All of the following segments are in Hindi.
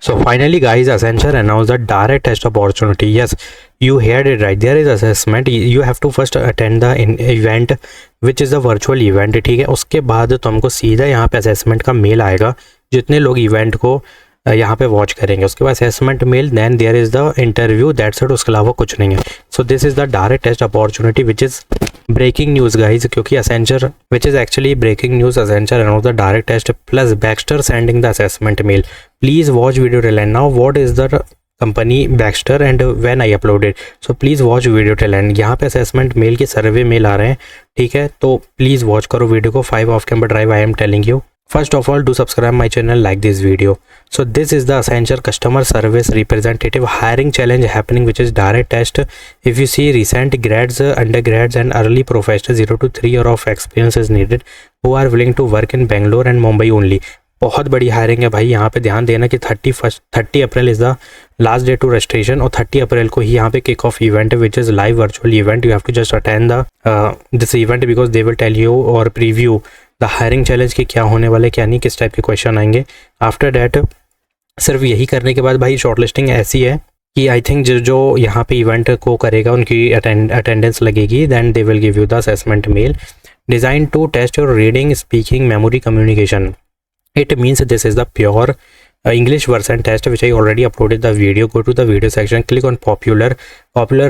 So finally guys, Accenture announced the direct test opportunity. Yes, you heard it right. There is assessment. You have to first attend the event which is a virtual event. ठीक है, उसके बाद तुमको सीधा यहाँ पे असेसमेंट का मेल आएगा जितने लोग इवेंट को यहाँ पे वॉच करेंगे। उसके बाद assessment mail, then there is the interview, that's it. उसके अलावा कुछ नहीं है। So this is the direct test opportunity which is breaking news guys, क्योंकि Accenture which is actually breaking news, Accenture announce the direct test plus Baxter sending the assessment mail. Please watch video till end. Now what is the company Baxter and when I uploaded, so please watch video till end. यहाँ पे असेसमेंट मेल के सर्वे मेल आ रहे हैं, ठीक है, तो प्लीज़ वॉच करो वीडियो को। 5 of camper drive I am telling you. First of all, do subscribe my channel, like this video. So this is the Accenture customer service representative hiring challenge happening, which is direct test. If you see recent grads, undergrads and early professionals 0 to 3 year of experience is needed who are willing to work in Bangalore and Mumbai only. बहुत बड़ी हायरिंग है भाई। यहाँ पे ध्यान देना कि 30 April is the last day to registration, और 30 अप्रैल को ही यहाँ पे किक ऑफ इवेंट है which is live virtual event. You have to just attend the this event because they will tell you और प्रीव्यू द हायरिंग चैलेंज की क्या होने वाले, क्या नहीं, किस टाइप के क्वेश्चन आएंगे। आफ्टर डैट सिर्फ यही करने के बाद भाई शॉर्टलिस्टिंग ऐसी है कि आई थिंक जो यहाँ पे इवेंट को करेगा उनकी अटेंडेंस लगेगी, then they will give you the assessment mail design to test your reading, speaking, memory, communication. It means this is the pure English version test which I already uploaded the video. Go to the video section, click on popular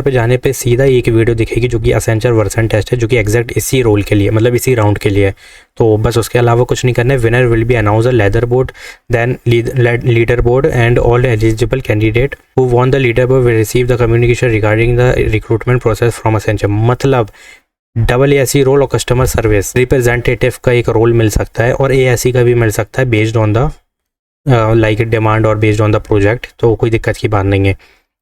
पे जाने पे सीधा एक वीडियो दिखेगी जो कि Accenture वर्सन टेस्ट है, जो कि एग्जैक्ट इसी रोल के लिए, मतलब इसी राउंड के लिए है। तो बस उसके अलावा कुछ नहीं करना है। Winner will be announce a leader board, then leader board and all eligible candidate who won the leader board will receive the communication regarding the recruitment process from Accenture. मतलब AASE रोल और कस्टमर सर्विस रिप्रेजेंटेटिव का एक रोल मिल सकता है और ASE का भी मिल सकता है based on the like demand और बेस्ड ऑन द प्रोजेक्ट। तो कोई दिक्कत की बात नहीं है।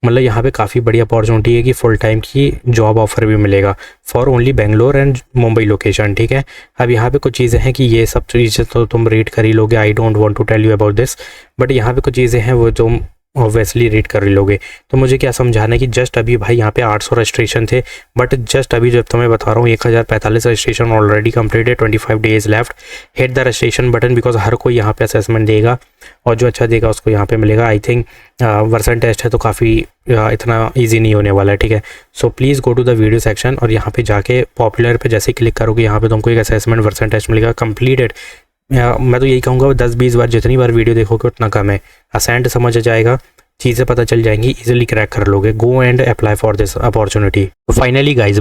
मतलब यहाँ पे काफ़ी बड़ी अपॉर्चुनिटी है कि फुल टाइम की जॉब ऑफर भी मिलेगा for only Bangalore and Mumbai location, ठीक है। अब यहाँ पे कुछ चीज़ें हैं कि ये सब चीज़ें तो तुम रीड कर ही लोगे, I don't want to tell you about this, but यहाँ पे कुछ चीज़ें हैं वो तुम ऑब्वियसली रीड कर लोगे। तो मुझे क्या समझाना है कि जस्ट अभी भाई यहाँ पे 800 रजिस्ट्रेशन थे, बट जस्ट अभी जब तुम्हें बता रहा हूँ 1045 registration already completed, 25 days left. Hit the registration button because हर कोई यहाँ पे असेसमेंट देगा और जो अच्छा देगा उसको यहाँ पे मिलेगा। आई थिंक वर्सन टेस्ट है तो काफ़ी इतना ईजी नहीं होने वाला है, ठीक है। So please go to the video section और यहाँ पे जाके पॉपुलर पे जैसे क्लिक करोगे यहाँ पे तुमको एक असेसमेंट वर्सन टेस्ट मिलेगा कंप्लीटेड। मैं तो यही कहूँगा 10-20 बार जितनी बार वीडियो देखोगे उतना कम है, असेंट समझ आ जाएगा, चीज़ें पता चल जाएंगी, इजीली क्रैक कर लोगे। Go and apply for this opportunity. Finally guys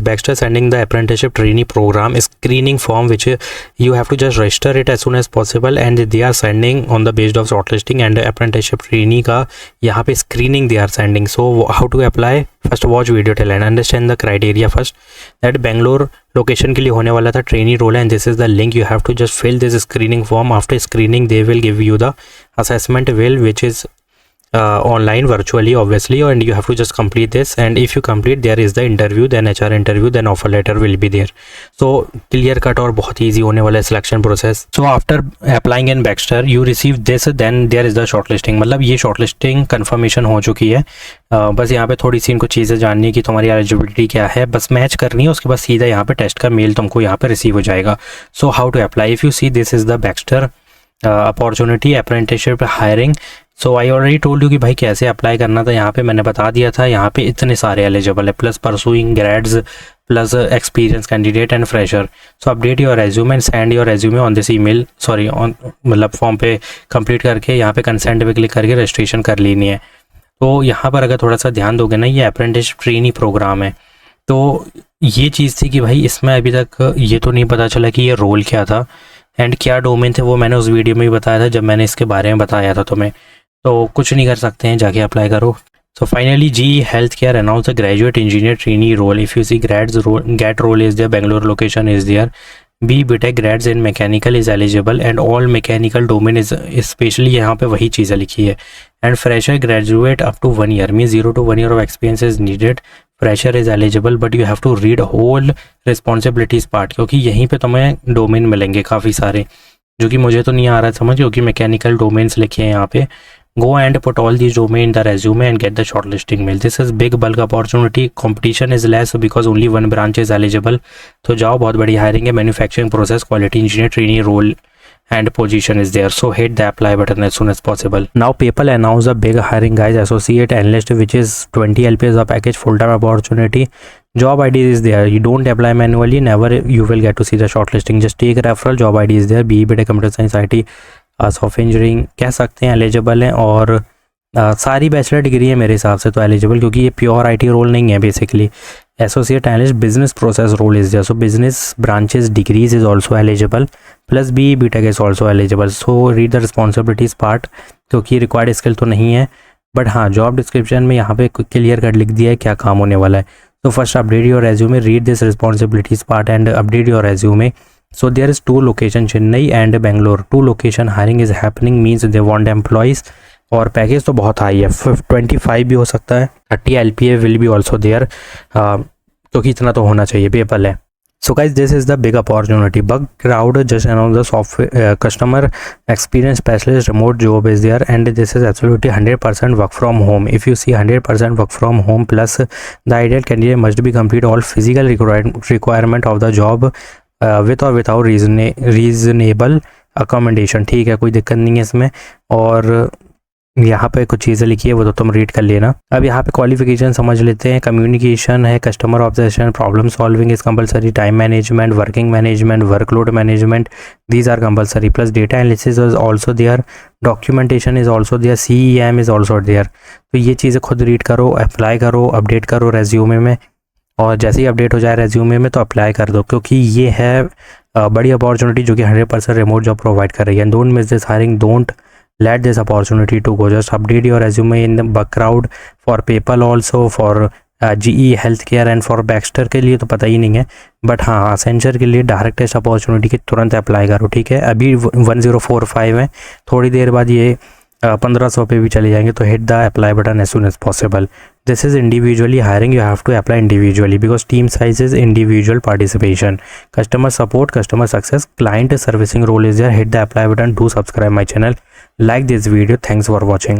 Baxter sending the apprenticeship trainee program screening form which you have to just register it as soon as possible and they are sending on the based of shortlisting and apprenticeship trainee का यहाँ पे screening they are sending. So how to apply? First watch video till and understand the criteria first. That Bangalore location के लिए होने वाला था trainee role and this is the link. You have to just fill this screening form. After screening they will give you the assessment will which is online virtually obviously, and you have to just complete this, and if you complete there is the interview, then HR interview, then offer letter will be there. So clear cut और बहुत easy होने वाला है selection process. So after applying in Baxter you receive this, then there is the shortlisting. मतलब ये shortlisting confirmation हो चुकी है। बस यहाँ पे थोड़ी सी इनको चीज़ें जाननी है कि तुम्हारी एलिजिबिलिटी क्या है, बस मैच करनी है, उसके बाद सीधा यहाँ पे टेस्ट का मेल तुमको यहाँ पे रिसीव हो जाएगा। So how to apply, if you see this is the Baxter opportunity apprenticeship hiring. So I already told you कि भाई कैसे अप्लाई करना था, यहाँ पे मैंने बता दिया था। यहाँ पे इतने सारे एलिजिबल है, plus pursuing grades, plus experience candidate and fresher. So update your resume and send your resume on this email, sorry on मतलब फॉर्म पे कंप्लीट करके यहाँ पे कंसेंट पे क्लिक करके रजिस्ट्रेशन कर लेनी है। तो यहाँ पर अगर थोड़ा सा ध्यान दोगे ना, ये अप्रेंटिसशिप ट्रेनी प्रोग्राम है। तो ये चीज़ थी कि भाई इसमें अभी तक ये तो नहीं पता चला कि ये रोल क्या था एंड क्या डोमेन थे, वो मैंने उस वीडियो में भी बताया था जब मैंने इसके बारे में बताया था तुम्हें। तो कुछ नहीं कर सकते हैं, जाके अप्लाई करो। So finally GE Healthcare announced the graduate engineer trainee role. If you see grads role, GAT role is there, Bangalore location is there. BTech grads in mechanical is eligible and all mechanical domain is especially यहाँ पे वही चीज़ें लिखी है। And fresher graduate up to 1 year means 0 to 1 year of experience is needed. Fresher is eligible but you have to read whole responsibilities part, क्योंकि यहीं पे तुम्हें डोमेन मिलेंगे काफ़ी सारे, जो कि मुझे तो नहीं आ रहा समझ, क्योंकि मैकेनिकल डोमेन्स लिखे हैं यहाँ पे। Go and put all these domain in the resume and get the shortlisting mail. This is big bulk opportunity. Competition is less because only one branch is eligible. तो जाओ, बहुत बड़ी हायरिंग है। Manufacturing process quality engineer trainee role and position is there, so hit the apply button as soon as possible. Now PayPal announced a big hiring, guys. Associate analyst, which is 20 LP is the package, full-time opportunity. Job ID is there. You don't apply manually, never you will get to see the shortlisting. Just take referral. Job ID is there. BE BTech Computer Science IT software engineering कह सकते हैं, एलिजिबल हैं। और सारी बैचलर डिग्री है मेरे हिसाब से तो एलिजिबल, क्योंकि ये प्योर आईटी रोल नहीं है basically. Associate analyst business process role is there, so business branches degrees is also eligible, plus BE BTech is also eligible. So read the responsibilities part, क्योंकि रिक्वायर्ड स्किल तो नहीं है, बट हाँ जॉब डिस्क्रिप्शन में यहाँ पे क्लियर कट लिख दिया है क्या काम होने वाला है। तो first update your resume, read this responsibilities part and update your resume. So there is 2 location, Chennai and Bangalore. 2 location hiring is happening, means they want employees. और पैकेज तो बहुत हाई है, 25 भी हो सकता है, 30 LPA will be also there, क्योंकि इतना तो होना चाहिए, पेपल है. So guys, this is the big opportunity. Bugcrowd just announced the software customer experience specialist remote job is there, and this is absolutely 100% work from home. If you see 100% work from home, plus the ideal candidate must be complete all physical requirement of the job with or without reasonable accommodation. ठीक है, कोई दिक्कत नहीं है इसमें. और यहाँ पे कुछ चीज़ें लिखी है, वो तो तुम रीड कर लेना. अब यहाँ पे क्वालिफिकेशन समझ लेते हैं. कम्युनिकेशन है, customer observation, problem solving is compulsory, time management, working management, workload management, these are compulsory, plus data analysis is also there, documentation is also there, CEM is also there. तो ये चीज़ें खुद रीड करो, अप्लाई करो, अपडेट करो रेज्यूमे में, और जैसे ही अपडेट हो जाए रेज्यूमे में तो अप्लाई कर दो, क्योंकि ये है बड़ी अपॉर्चुनिटी जो कि 100% रिमोट जॉब प्रोवाइड कर रही है. Don't miss this hiring, don't let this opportunity to go. Just update your resume in the Bugcrowd, for PayPal also, for GE Healthcare and for Baxter के लिए तो पता ही नहीं है, बट हाँ Accenture के लिए डायरेक्ट टेस्ट अपॉर्चुनिटी की तुरंत अप्लाई करो. ठीक है, अभी 1045 है, थोड़ी देर बाद ये 1500 पे भी चले जाएंगे, तो hit the apply button as soon as possible. This is individually hiring, you have to apply individually because team size is individual participation. Customer support, customer success, client servicing role is there. Hit the apply button, do subscribe my channel, like this video. Thanks for watching.